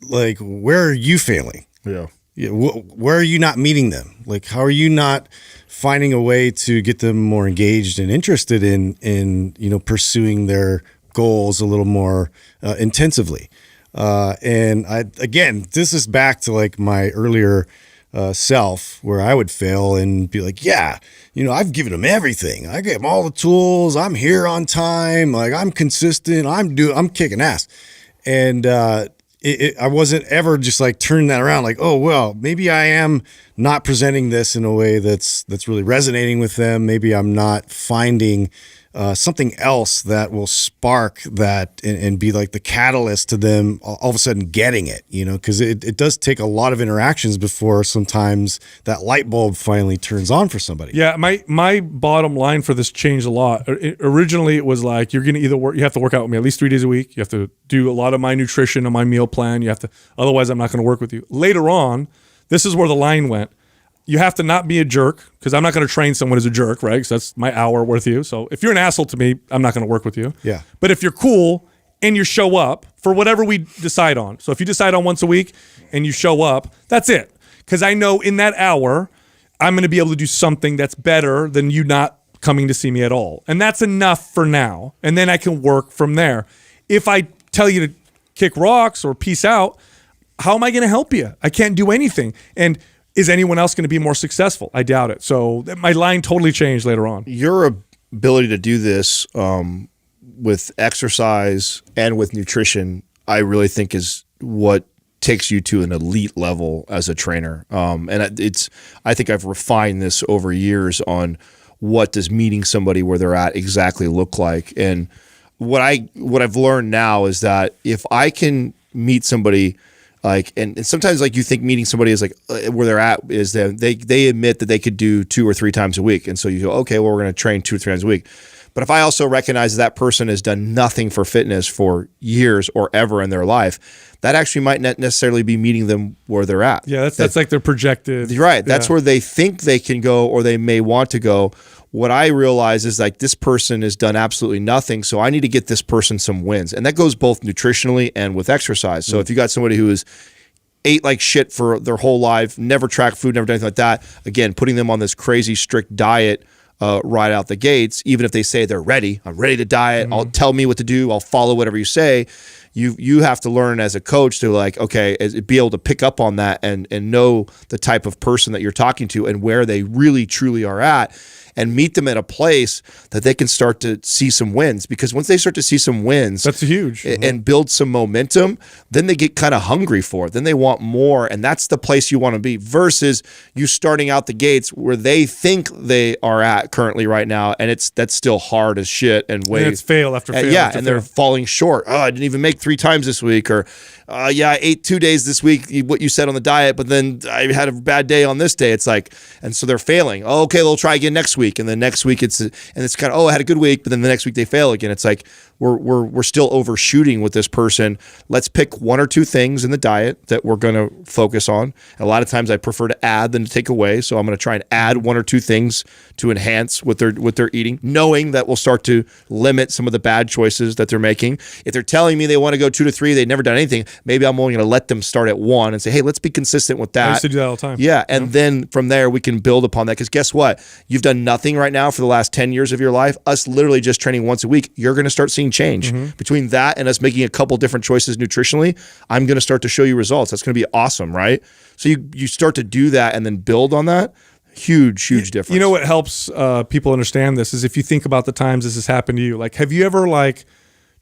Like, where are you failing? Yeah. Where are you not meeting them? Like, how are you not finding a way to get them more engaged and interested in pursuing their goals a little more intensively? And this is back to like my earlier self, where I would fail and be like, yeah, I've given them everything. I gave them all the tools. I'm here on time. Like, I'm consistent. I'm kicking ass. And I wasn't ever just like turning that around. Like, oh, well, maybe I am not presenting this in a way that's really resonating with them. Maybe I'm not finding something else that will spark that and be like the catalyst to them all of a sudden getting it, because it does take a lot of interactions before sometimes that light bulb finally turns on for somebody. Yeah, my bottom line for this changed a lot. Originally, it was like, you have to work out with me at least 3 days a week. You have to do a lot of my nutrition and my meal plan. Otherwise I'm not going to work with you. Later on, this is where the line went. You have to not be a jerk, because I'm not going to train someone as a jerk, right? Because that's my hour worth of you. So if you're an asshole to me, I'm not going to work with you. Yeah. But if you're cool and you show up for whatever we decide on. So if you decide on once a week and you show up, that's it. Because I know in that hour, I'm going to be able to do something that's better than you not coming to see me at all. And that's enough for now. And then I can work from there. If I tell you to kick rocks or peace out, how am I going to help you? I can't do anything. And is anyone else going to be more successful? I doubt it. So my line totally changed later on. Your ability to do this with exercise and with nutrition, I really think is what takes you to an elite level as a trainer. I think I've refined this over years on what does meeting somebody where they're at exactly look like. And what I've learned now is that if I can meet somebody like, and sometimes like you think meeting somebody is like where they're at is that they admit that they could do 2 or 3 times a week. And so you go, okay, well, we're going to train 2 or 3 times a week. But if I also recognize that person has done nothing for fitness for years or ever in their life, that actually might not necessarily be meeting them where they're at. Yeah, that's like their projected. Right. That's where they think they can go or they may want to go. What I realize is like this person has done absolutely nothing, so I need to get this person some wins. And that goes both nutritionally and with exercise. So if you got somebody who is ate like shit for their whole life, never tracked food, never done anything like that, again, putting them on this crazy strict diet right out the gates, even if they say they're ready, I'm ready to diet, I'll tell me what to do, I'll follow whatever you say. You have to learn as a coach to like, okay, be able to pick up on that and know the type of person that you're talking to and where they really truly are at, and meet them at a place that they can start to see some wins. Because once they start to see some wins, that's huge, and build some momentum, then they get kind of hungry for it. Then they want more, and that's the place you want to be. Versus you starting out the gates where they think they are at currently right now, and that's still hard as shit and way. And it's fail after fail. Yeah, after and fail. they're falling short. Oh, I didn't even make 3 times this week, or yeah, I ate 2 days this week, what you said on the diet, but then I had a bad day on this day. It's like, and so they're failing. Oh, okay, they'll try again next week, and then next week it's kind of, oh, I had a good week, but then the next week they fail again. It's like we're still overshooting with this person. Let's pick 1 or 2 things in the diet that we're going to focus on. And a lot of times I prefer to add than to take away, so I'm going to try and add 1 or 2 things to enhance what they're eating, knowing that we'll start to limit some of the bad choices that they're making. If they're telling me they want to go 2 to 3, they've never done anything, maybe I'm only going to let them start at 1 and say, hey, let's be consistent with that. I used to do that all the time. Yeah, and then from there we can build upon that, because guess what? You've done nothing right now for the last 10 years of your life. Us literally just training once a week, you're going to start seeing change. Between that and us making a couple different choices nutritionally, I'm going to start to show you results. That's going to be awesome, right? So you start to do that and then build on that. Huge difference. You know what helps people understand this is if you think about the times this has happened to you. Like, have you ever like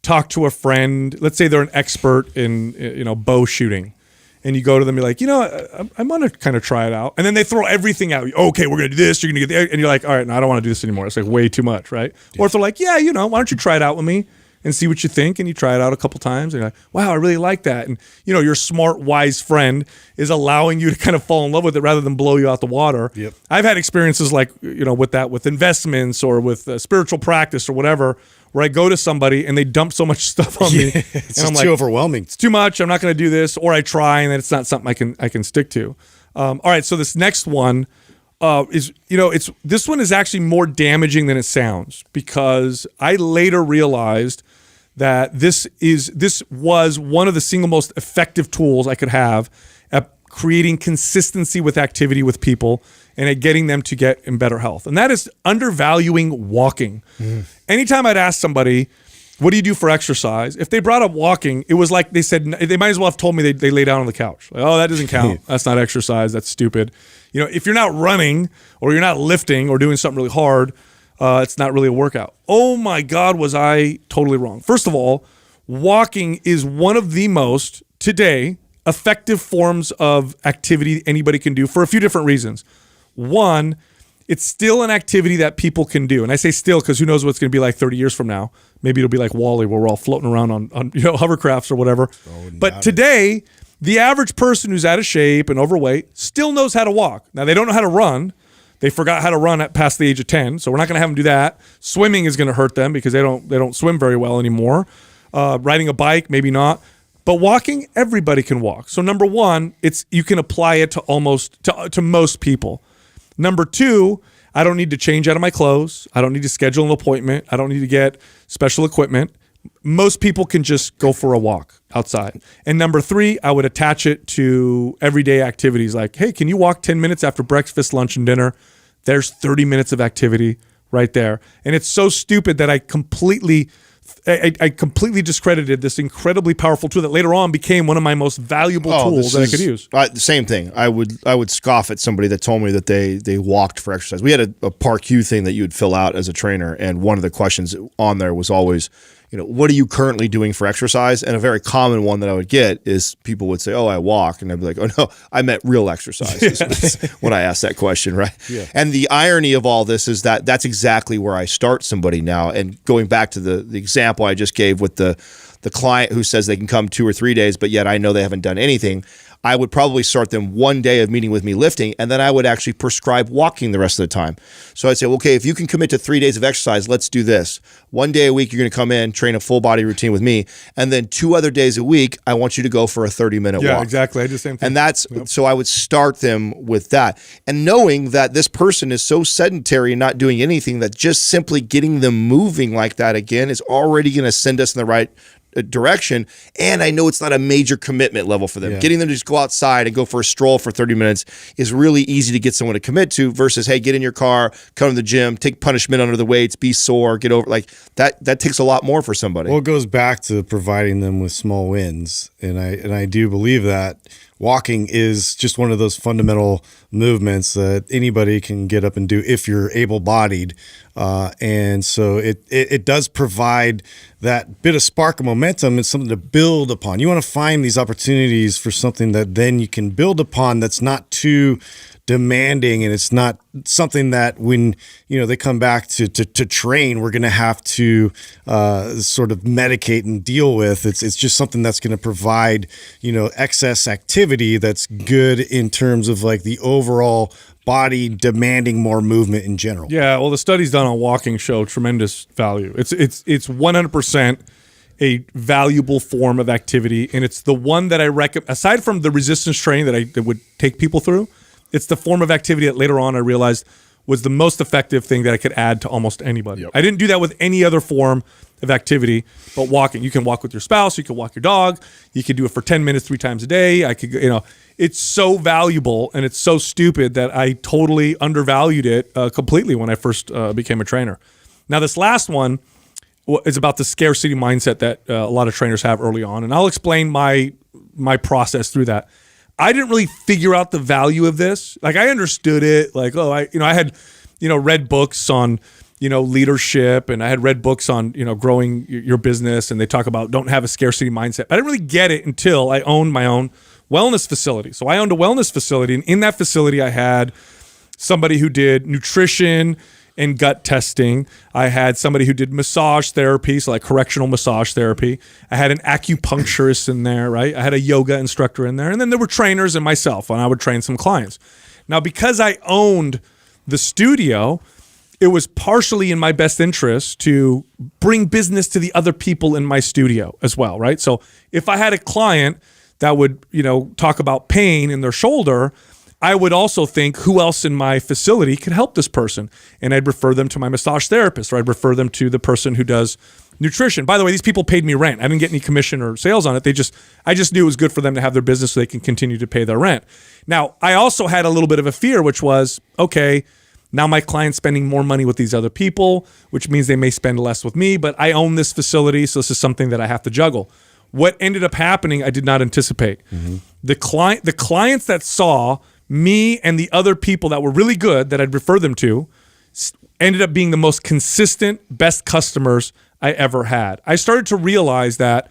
talked to a friend? Let's say they're an expert in bow shooting, and you go to them, you're like, I'm gonna kind of try it out, and then they throw everything out. Okay, we're gonna do this. You're gonna get there, and you're like, all right, no, I don't want to do this anymore. It's like way too much, right? Yeah. Or if they're like, yeah, why don't you try it out with me and see what you think, and you try it out a couple times, and you're like, wow, I really like that. And your smart, wise friend is allowing you to kind of fall in love with it rather than blow you out the water. Yep. I've had experiences like, with that, with investments or with spiritual practice or whatever, where I go to somebody and they dump so much stuff on me, it's and I'm too overwhelming. It's too much. I'm not going to do this, or I try and then it's not something I can stick to. All right, so this next one this one is actually more damaging than it sounds, because I later realized that this was one of the single most effective tools I could have at creating consistency with activity with people and at getting them to get in better health. And that is undervaluing walking. Anytime I'd ask somebody, what do you do for exercise? If they brought up walking, it was like they said, they might as well have told me they lay down on the couch. Like, oh, that doesn't count. That's not exercise. That's stupid. If you're not running or you're not lifting or doing something really hard, it's not really a workout. Oh my God, was I totally wrong. First of all, walking is one of the most, today, effective forms of activity anybody can do for a few different reasons. One, it's still an activity that people can do. And I say still because who knows what it's going to be like 30 years from now. Maybe it'll be like WALL-E, where we're all floating around on hovercrafts or whatever. But today, the average person who's out of shape and overweight still knows how to walk. Now, they don't know how to run. They forgot how to run at past the age of 10, so we're not going to have them do that. Swimming is going to hurt them because they don't swim very well anymore. Riding a bike, maybe not. But walking, everybody can walk. So number one, you can apply it to most people. Number two, I don't need to change out of my clothes. I don't need to schedule an appointment. I don't need to get special equipment. Most people can just go for a walk outside. And number three, I would attach it to everyday activities like, hey, can you walk 10 minutes after breakfast, lunch, and dinner? There's 30 minutes of activity right there. And it's so stupid that I completely discredited this incredibly powerful tool that later on became one of my most valuable tools that I could use. The same thing. I would scoff at somebody that told me that they walked for exercise. We had a PAR-Q thing that you would fill out as a trainer, and one of the questions on there was always, what are you currently doing for exercise? And a very common one that I would get is people would say, oh, I walk. And I'd be like, oh, no, I meant real exercise when I asked that question, right? Yeah. And the irony of all this is that that's exactly where I start somebody now. And going back to the example I just gave with the client who says they can come 2 or 3 days, but yet I know they haven't done anything, I would probably start them one day of meeting with me lifting, and then I would actually prescribe walking the rest of the time. So I'd say, okay, if you can commit to 3 days of exercise, let's do this. 1 day a week, you're going to come in, train a full body routine with me, and then 2 other days a week, I want you to go for a 30-minute walk. Yeah, exactly. I do the same thing. And that's so I would start them with that. And knowing that this person is so sedentary and not doing anything, that just simply getting them moving like that again is already going to send us in the right direction. And I know it's not a major commitment level for them. Yeah. Getting them to just go outside and go for a stroll for 30 minutes is really easy to get someone to commit to versus, hey, get in your car, come to the gym, take punishment under the weights, be sore, get over like that takes a lot more for somebody. Well, it goes back to providing them with small wins. And I do believe that walking is just one of those fundamental movements that anybody can get up and do if you're able-bodied. And so it does provide that bit of spark of momentum and something to build upon. You want to find these opportunities for something that then you can build upon that's not too demanding, and it's not something that when they come back to train, we're going to have to sort of medicate and deal with. It's just something that's going to provide excess activity that's good in terms of like the overall body demanding more movement in general. Yeah, well, the studies done on walking show tremendous value. It's 100% a valuable form of activity, and it's the one that I recommend. Aside from the resistance training that I would take people through, it's the form of activity that later on I realized was the most effective thing that I could add to almost anybody. Yep. I didn't do that with any other form of activity, but walking. You can walk with your spouse, you can walk your dog, you can do it for 10 minutes 3 times a day. I could, it's so valuable and it's so stupid that I totally undervalued it completely when I first became a trainer. Now, this last one is about the scarcity mindset that a lot of trainers have early on, and I'll explain my process through that. I didn't really figure out the value of this. Like, I understood it. Like, I had, read books on, leadership, and I had read books on, growing your business, and they talk about don't have a scarcity mindset. I didn't really get it until I owned my own wellness facility. So I owned a wellness facility, and in that facility, I had somebody who did nutrition and gut testing. I had somebody who did massage therapy, so like correctional massage therapy. I had an acupuncturist in there, right? I had a yoga instructor in there. And then there were trainers and myself, and I would train some clients. Now, because I owned the studio, it was partially in my best interest to bring business to the other people in my studio as well, right? So if I had a client that would, talk about pain in their shoulder, I would also think who else in my facility could help this person. And I'd refer them to my massage therapist, or I'd refer them to the person who does nutrition. By the way, these people paid me rent. I didn't get any commission or sales on it. I just knew it was good for them to have their business so they can continue to pay their rent. Now, I also had a little bit of a fear, which was, okay, now my client's spending more money with these other people, which means they may spend less with me, but I own this facility, so this is something that I have to juggle. What ended up happening, I did not anticipate. Mm-hmm. The clients that saw me and the other people that were really good that I'd refer them to ended up being the most consistent, best customers I ever had. I started to realize that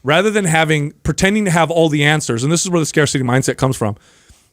rather than pretending to have all the answers, and this is where the scarcity mindset comes from,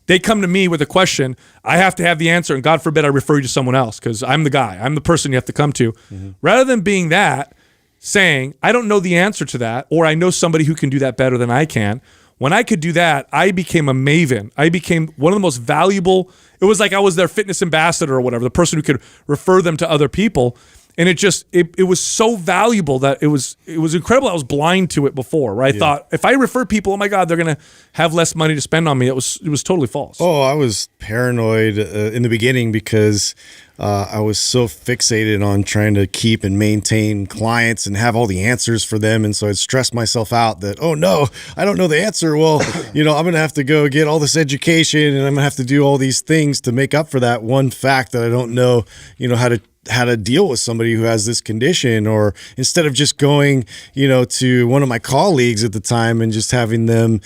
they come to me with a question, I have to have the answer, and God forbid I refer you to someone else because I'm the guy. I'm the person you have to come to. Mm-hmm. Rather than being that, saying, I don't know the answer to that, or I know somebody who can do that better than I can. When I could do that, I became a maven. I became one of the most valuable. It was like I was their fitness ambassador or whatever, the person who could refer them to other people. And it was so valuable that it was incredible. I was blind to it before, right? I thought if I refer people, oh my God, they're going to have less money to spend on me. It was totally false. Oh, I was paranoid in the beginning because I was so fixated on trying to keep and maintain clients and have all the answers for them. And so I'd stress myself out that, oh no, I don't know the answer. Well, I'm going to have to go get all this education and I'm going to have to do all these things to make up for that one fact that I don't know, how to how to deal with somebody who has this condition, or instead of just going, to one of my colleagues at the time and just having them,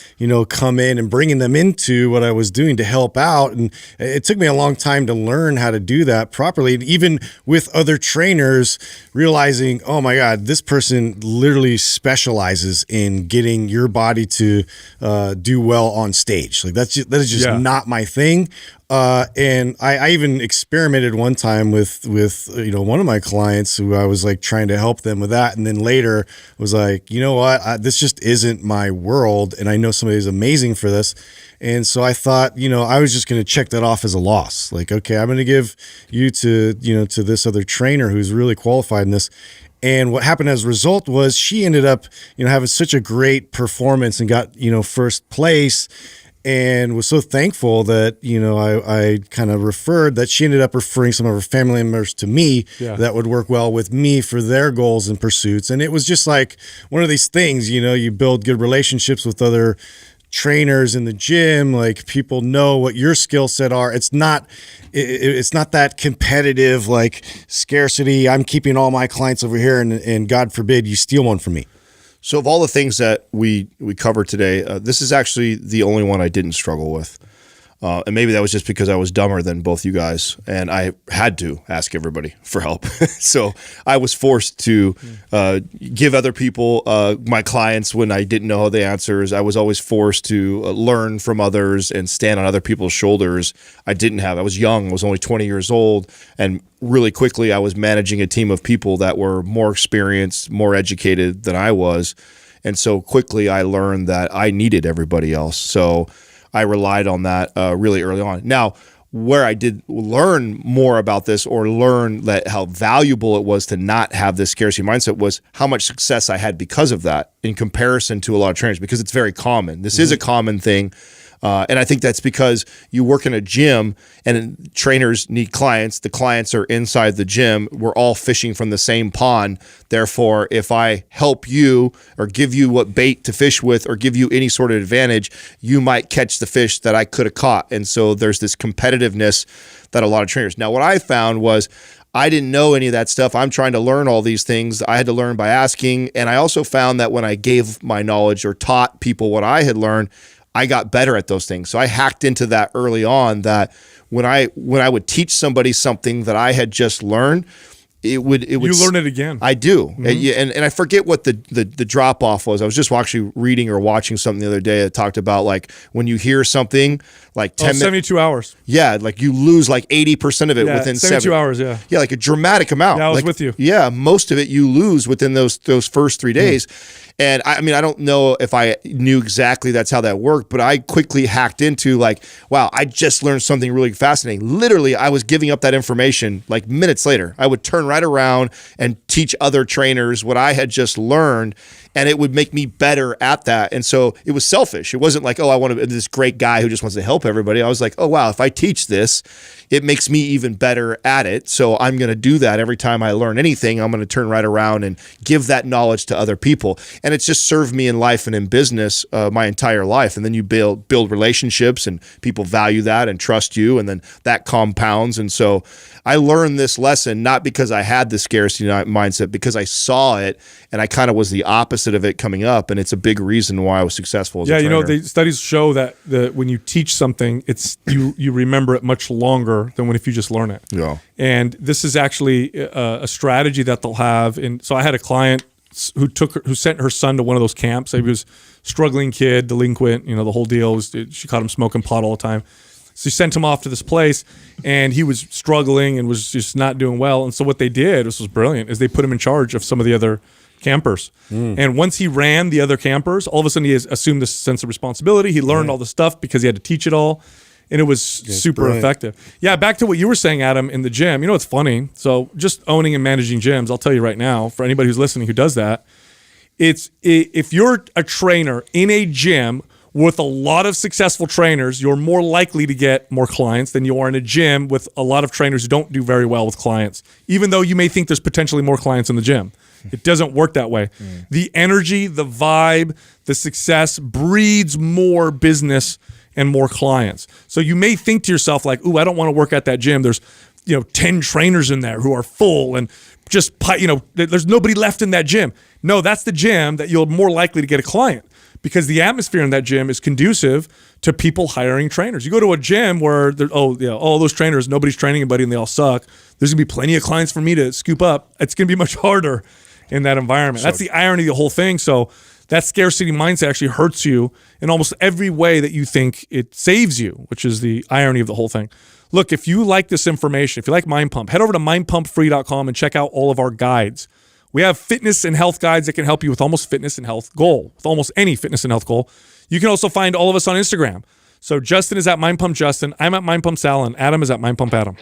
come in and bringing them into what I was doing to help out. And it took me a long time to learn how to do that properly. And even with other trainers, realizing, oh my God, this person literally specializes in getting your body to do well on stage. Like that is just not my thing. And I even experimented one time with one of my clients who I was like trying to help them with that, and then later was like, you know what, this just isn't my world, and I know somebody who's amazing for this. And so I thought, I was just going to check that off as a loss. Like, okay, I'm going to give you to this other trainer who's really qualified in this. And what happened as a result was she ended up, having such a great performance and got, first place, and was so thankful that, I kind of referred that she ended up referring some of her family members to me that would work well with me for their goals and pursuits. And it was just like one of these things, you build good relationships with other trainers in the gym. Like, people know what your skill set are. It's not that competitive, like scarcity. I'm keeping all my clients over here, and God forbid you steal one from me. So of all the things that we covered today, this is actually the only one I didn't struggle with. And maybe that was just because I was dumber than both you guys, and I had to ask everybody for help. So I was forced to give other people, my clients, when I didn't know the answers. I was always forced to learn from others and stand on other people's shoulders. I was young. I was only 20 years old, and really quickly I was managing a team of people that were more experienced, more educated than I was. And so quickly I learned that I needed everybody else. So I relied on that really early on. Now, where I did learn more about this, or learn that how valuable it was to not have this scarcity mindset, was how much success I had because of that in comparison to a lot of trainers, because it's very common. This is a common thing. And I think that's because you work in a gym and trainers need clients. The clients are inside the gym. We're all fishing from the same pond. Therefore, if I help you or give you what bait to fish with or give you any sort of advantage, you might catch the fish that I could have caught. And so there's this competitiveness that a lot of trainers. Now, what I found was I didn't know any of that stuff. I'm trying to learn all these things. I had to learn by asking. And I also found that when I gave my knowledge or taught people what I had learned, I got better at those things. So I hacked into that early on, that when I would teach somebody something that I had just learned, it would you learn it again. I do. And I forget what the drop off was. I was just actually reading or watching something the other day that talked about, like, when you hear something like 72 hours. Yeah, like you lose like 80% of it within 72 hours, yeah. Yeah, like a dramatic amount. Yeah, I was like, with you. Yeah, most of it you lose within those first 3 days. And I mean, I don't know if I knew exactly that's how that worked, but I quickly hacked into, like, wow, I just learned something really fascinating. Literally, I was giving up that information like minutes later. I would turn right around and teach other trainers what I had just learned, and it would make me better at that. And so it was selfish. It wasn't like, oh, I want to be this great guy who just wants to help everybody. I was like, oh, wow, if I teach this, it makes me even better at it. So I'm going to do that every time I learn anything. I'm going to turn right around and give that knowledge to other people. And it's just served me in life and in business my entire life. And then you build relationships, and people value that and trust you, and then that compounds. And so I learned this lesson not because I had the scarcity mindset, because I saw it, and I kind of was the opposite of it coming up. And it's a big reason why I was successful as a trainer. The studies show that when you teach something, it's you remember it much longer than if you just learn it. Yeah. And this is actually a strategy that they'll have. And so I had a client who sent her son to one of those camps. He was a struggling kid, delinquent, the whole deal. She caught him smoking pot all the time. So she sent him off to this place, and he was struggling and was just not doing well. And so what they did, this was brilliant, is they put him in charge of some of the other campers. And once he ran the other campers, all of a sudden he has assumed this sense of responsibility. He learned all the stuff because he had to teach it all. And it was super effective. Yeah, back to what you were saying, Adam, in the gym. It's funny. So just owning and managing gyms, I'll tell you right now, for anybody who's listening who does that, if you're a trainer in a gym with a lot of successful trainers, you're more likely to get more clients than you are in a gym with a lot of trainers who don't do very well with clients, even though you may think there's potentially more clients in the gym. It doesn't work that way. The energy, the vibe, the success breeds more business and more clients. So you may think to yourself like, ooh, I don't want to work at that gym. There's 10 trainers in there who are full and just, there's nobody left in that gym. No, that's the gym that you're more likely to get a client, because the atmosphere in that gym is conducive to people hiring trainers. You go to a gym where all those trainers, nobody's training anybody and they all suck. There's gonna be plenty of clients for me to scoop up. It's gonna be much harder in that environment. That's the irony of the whole thing. So that scarcity mindset actually hurts you in almost every way that you think it saves you, which is the irony of the whole thing. Look, if you like this information, if you like Mind Pump, head over to mindpumpfree.com and check out all of our guides. We have fitness and health guides that can help you with almost fitness and health goal, with almost any fitness and health goal. You can also find all of us on Instagram. So Justin is at Mind Pump Justin. I'm at Mind Pump Sal, and Adam is at Mind Pump Adam.